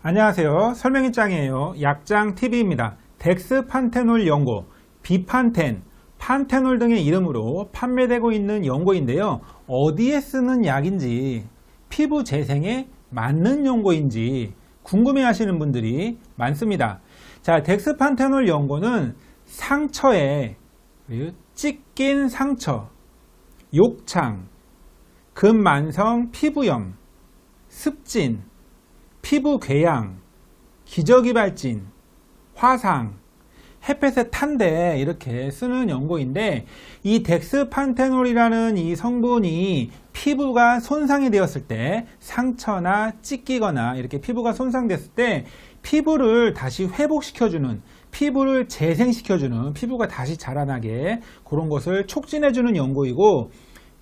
안녕하세요. 설명입장이에요. 약장TV입니다. 덱스판테놀 연고, 비판텐, 판테놀 등의 이름으로 판매되고 있는 연고인데요. 어디에 쓰는 약인지, 피부 재생에 맞는 연고인지 궁금해 하시는 분들이 많습니다. 자, 덱스판테놀 연고는 상처에 찢긴 상처, 욕창, 근만성 피부염, 습진, 피부 궤양, 기저귀 발진, 화상, 햇볕에 탄데 이렇게 쓰는 연고인데, 이 덱스판테놀이라는 이 성분이 피부가 손상이 되었을 때, 상처나 찢기거나 이렇게 피부가 손상됐을 때 피부를 다시 회복시켜주는, 피부를 재생시켜주는, 피부가 다시 자라나게 그런 것을 촉진해주는 연고이고,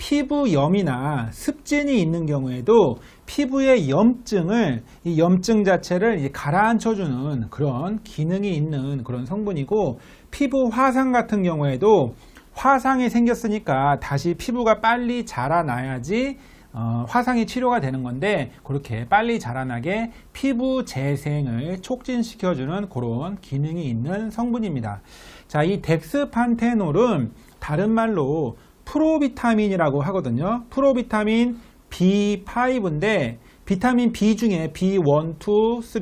피부염이나 습진이 있는 경우에도 피부의 염증을, 이 염증 자체를 이제 가라앉혀주는 그런 기능이 있는 그런 성분이고, 피부 화상 같은 경우에도 화상이 생겼으니까 다시 피부가 빨리 자라나야지 화상이 치료가 되는 건데, 그렇게 빨리 자라나게 피부 재생을 촉진시켜주는 그런 기능이 있는 성분입니다. 자, 이 덱스판테놀은 다른 말로 프로비타민이라고 하거든요. 프로비타민 B5인데, 비타민 B 중에 B1,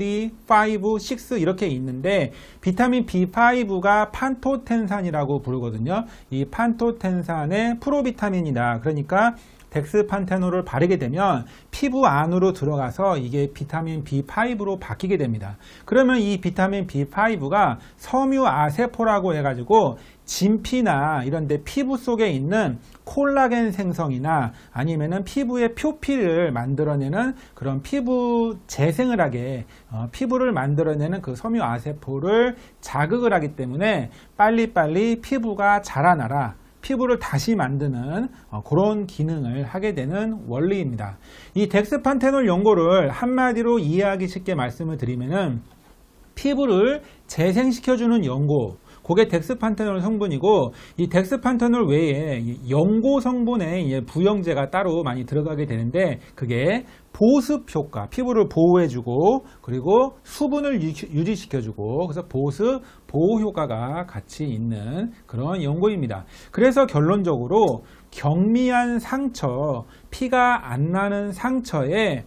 2, 3, 5, 6 이렇게 있는데, 비타민 B5가 판토텐산이라고 부르거든요. 이 판토텐산의 프로비타민이다. 그러니까 덱스판테놀을 바르게 되면 피부 안으로 들어가서 이게 비타민 B5로 바뀌게 됩니다. 그러면 이 비타민 B5가 섬유아세포라고 해가지고 진피나 이런데 피부 속에 있는 콜라겐 생성이나 아니면은 피부의 표피를 만들어내는 그런 피부 재생을 하게, 피부를 만들어내는 그 섬유아세포를 자극을 하기 때문에 빨리빨리 피부가 자라나라, 피부를 다시 만드는 그런 기능을 하게 되는 원리입니다. 이 덱스판테놀 연고를 한마디로 이해하기 쉽게 말씀을 드리면은, 피부를 재생시켜주는 연고, 그게 덱스판테놀 성분이고, 이 덱스판테놀 외에 연고 성분에 부영제가 따로 많이 들어가게 되는데, 그게 보습 효과, 피부를 보호해주고 그리고 수분을 유지시켜주고, 그래서 보습, 보호 효과가 같이 있는 그런 연고입니다. 그래서 결론적으로 경미한 상처, 피가 안 나는 상처에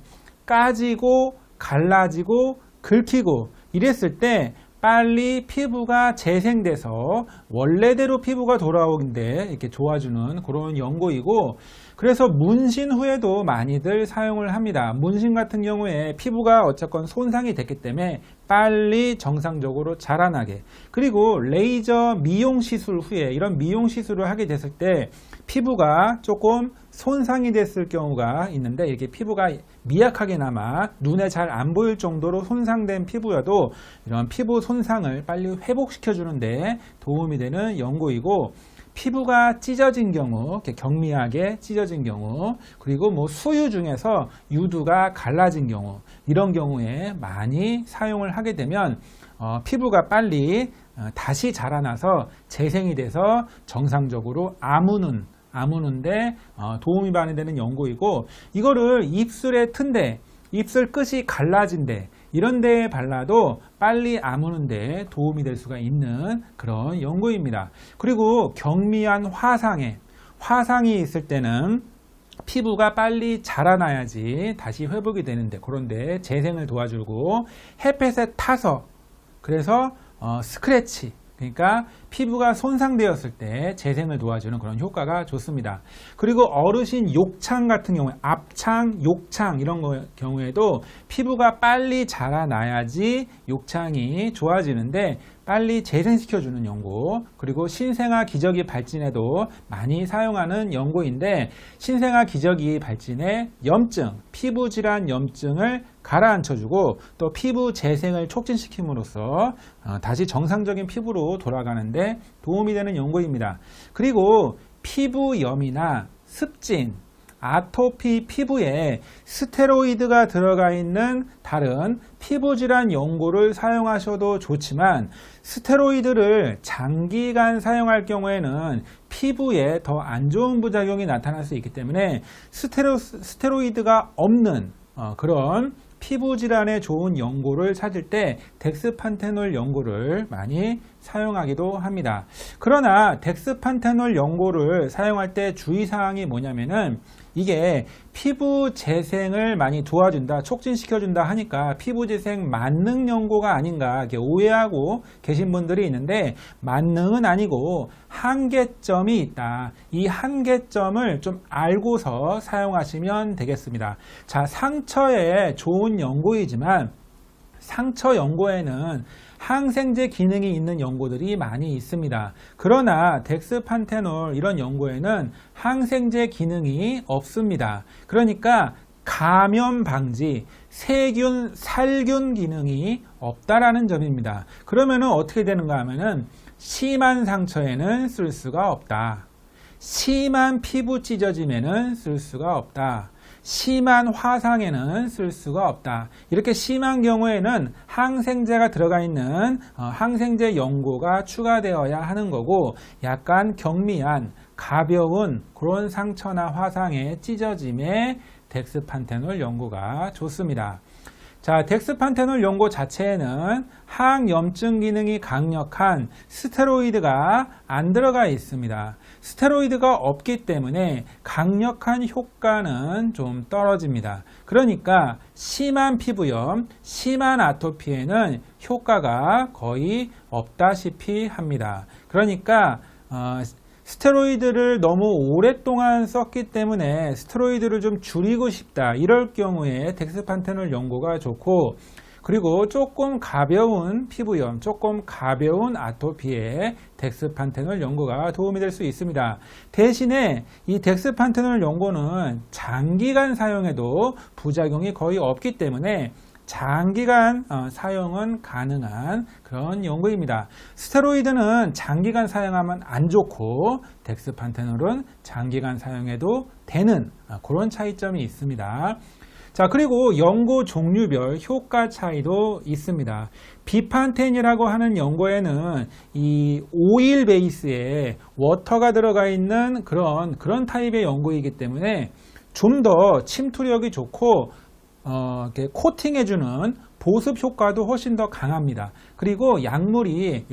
까지고 갈라지고 긁히고 이랬을 때 빨리 피부가 재생돼서 원래대로 피부가 돌아오는데 이렇게 도와주는 그런 연고이고, 그래서 문신 후에도 많이들 사용을 합니다. 문신 같은 경우에 피부가 어쨌건 손상이 됐기 때문에 빨리 정상적으로 자라나게, 그리고 레이저 미용 시술 후에, 이런 미용 시술을 하게 됐을 때 피부가 조금 손상이 됐을 경우가 있는데, 이렇게 피부가 미약하게나마 눈에 잘 안 보일 정도로 손상된 피부여도 이런 피부 손상을 빨리 회복시켜 주는데 도움이 되는 연고이고, 피부가 찢어진 경우, 이렇게 경미하게 찢어진 경우, 그리고 뭐 수유 중에서 유두가 갈라진 경우, 이런 경우에 많이 사용을 하게 되면 피부가 빨리 다시 자라나서 재생이 돼서 정상적으로 아무는데 도움이 많이 되는 연고이고, 이거를 입술에 튼데, 입술 끝이 갈라진데 이런 데에 발라도 빨리 아무는데 도움이 될 수가 있는 그런 연고입니다. 그리고 경미한 화상이 있을 때는 피부가 빨리 자라나야지 다시 회복이 되는데, 그런데 재생을 도와주고, 햇볕에 타서, 그래서 스크래치, 그러니까 피부가 손상되었을 때 재생을 도와주는 그런 효과가 좋습니다. 그리고 어르신 욕창 같은 경우에, 앞창, 욕창 이런 경우에도 피부가 빨리 자라나야지 욕창이 좋아지는데 빨리 재생시켜주는 연고, 그리고 신생아 기저귀 발진에도 많이 사용하는 연고인데, 신생아 기저귀 발진의 염증, 피부 질환 염증을 가라앉혀주고 또 피부 재생을 촉진시킴으로써 다시 정상적인 피부로 돌아가는데 도움이 되는 연고입니다. 그리고 피부염이나 습진, 아토피 피부에 스테로이드가 들어가 있는 다른 피부질환 연고를 사용하셔도 좋지만, 스테로이드를 장기간 사용할 경우에는 피부에 더 안 좋은 부작용이 나타날 수 있기 때문에 스테로이드가 없는 그런 피부 질환에 좋은 연고를 찾을 때 덱스판테놀 연고를 많이 사용하기도 합니다. 그러나 덱스판테놀 연고를 사용할 때 주의사항이 뭐냐면은 이게 피부 재생을 많이 도와준다, 촉진시켜준다 하니까 피부 재생 만능 연고가 아닌가 이렇게 오해하고 계신 분들이 있는데, 만능은 아니고 한계점이 있다. 이 한계점을 좀 알고서 사용하시면 되겠습니다. 자, 상처에 좋은 연고이지만 상처 연고에는 항생제 기능이 있는 연고들이 많이 있습니다. 그러나 덱스판테놀 이런 연고에는 항생제 기능이 없습니다. 그러니까 감염 방지, 세균, 살균 기능이 없다라는 점입니다. 그러면은 어떻게 되는가 하면은 심한 상처에는 쓸 수가 없다. 심한 피부 찢어짐에는 쓸 수가 없다. 심한 화상에는 쓸 수가 없다. 이렇게 심한 경우에는 항생제가 들어가 있는 항생제 연고가 추가되어야 하는 거고, 약간 경미한 가벼운 그런 상처나 화상의 찢어짐에 덱스판테놀 연고가 좋습니다. 자, 덱스판테놀 연고 자체에는 항염증 기능이 강력한 스테로이드가 안 들어가 있습니다. 스테로이드가 없기 때문에 강력한 효과는 좀 떨어집니다. 그러니까 심한 피부염, 심한 아토피에는 효과가 거의 없다시피 합니다. 그러니까 스테로이드를 너무 오랫동안 썼기 때문에 스테로이드를 좀 줄이고 싶다, 이럴 경우에 덱스판테놀 연고가 좋고, 그리고 조금 가벼운 피부염, 조금 가벼운 아토피에 덱스판테놀 연고가 도움이 될 수 있습니다. 대신에 이 덱스판테놀 연고는 장기간 사용해도 부작용이 거의 없기 때문에 장기간 사용은 가능한 그런 연고입니다. 스테로이드는 장기간 사용하면 안 좋고 덱스판테놀은 장기간 사용해도 되는 그런 차이점이 있습니다. 자, 그리고 연고 종류별 효과 차이도 있습니다. 비판텐이라고 하는 연고에는 이 오일 베이스에 워터가 들어가 있는 그런 타입의 연고이기 때문에 좀 더 침투력이 좋고 이렇게 코팅해주는 보습 효과도 훨씬 더 강합니다. 그리고 약물의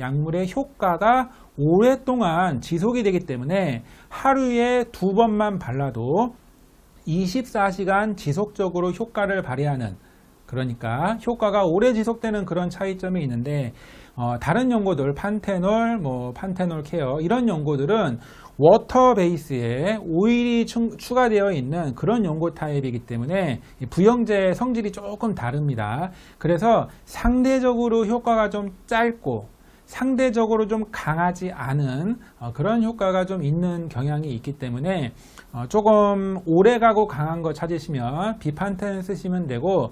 효과가 오랫동안 지속이 되기 때문에 하루에 2번만 발라도 24시간 지속적으로 효과를 발휘하는, 그러니까 효과가 오래 지속되는 그런 차이점이 있는데, 다른 연고들 판테놀, 판테놀 케어 이런 연고들은 워터 베이스에 오일이 추가되어 있는 그런 연고 타입이기 때문에 부영제의 성질이 조금 다릅니다. 그래서 상대적으로 효과가 좀 짧고 상대적으로 좀 강하지 않은 그런 효과가 좀 있는 경향이 있기 때문에 조금 오래가고 강한 거 찾으시면 비판텐 쓰시면 되고,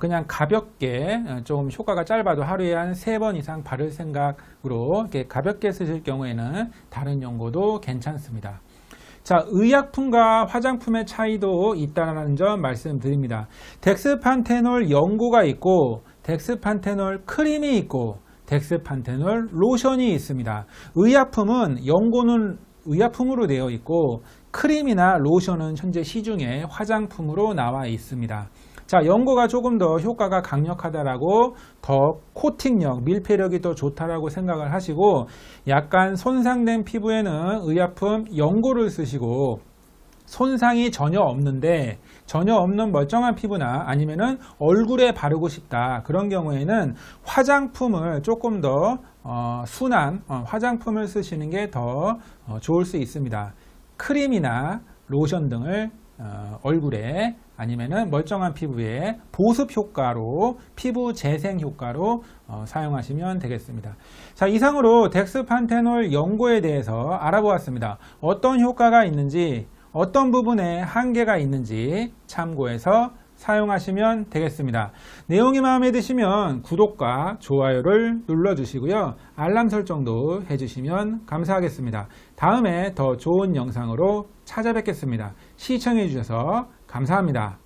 그냥 가볍게 좀 효과가 짧아도 하루에 한 3번 이상 바를 생각으로 이렇게 가볍게 쓰실 경우에는 다른 연고도 괜찮습니다. 자, 의약품과 화장품의 차이도 있다는 점 말씀드립니다. 덱스판테놀 연고가 있고 덱스판테놀 크림이 있고 덱스판테놀 로션이 있습니다. 의약품은 연고는 의약품으로 되어 있고 크림이나 로션은 현재 시중에 화장품으로 나와 있습니다. 자, 연고가 조금 더 효과가 강력하다라고, 더 코팅력, 밀폐력이 더 좋다라고 생각을 하시고, 약간 손상된 피부에는 의약품 연고를 쓰시고, 손상이 전혀 없는 멀쩡한 피부나 아니면은 얼굴에 바르고 싶다, 그런 경우에는 화장품을 조금 더 순한 화장품을 쓰시는 게 더 좋을 수 있습니다. 크림이나 로션 등을 얼굴에 아니면은 멀쩡한 피부에 보습 효과로, 피부 재생 효과로 사용하시면 되겠습니다. 자, 이상으로 덱스판테놀 연고에 대해서 알아보았습니다. 어떤 효과가 있는지, 어떤 부분에 한계가 있는지 참고해서 사용하시면 되겠습니다. 내용이 마음에 드시면 구독과 좋아요를 눌러주시고요. 알람 설정도 해주시면 감사하겠습니다. 다음에 더 좋은 영상으로 찾아뵙겠습니다. 시청해 주셔서 감사합니다.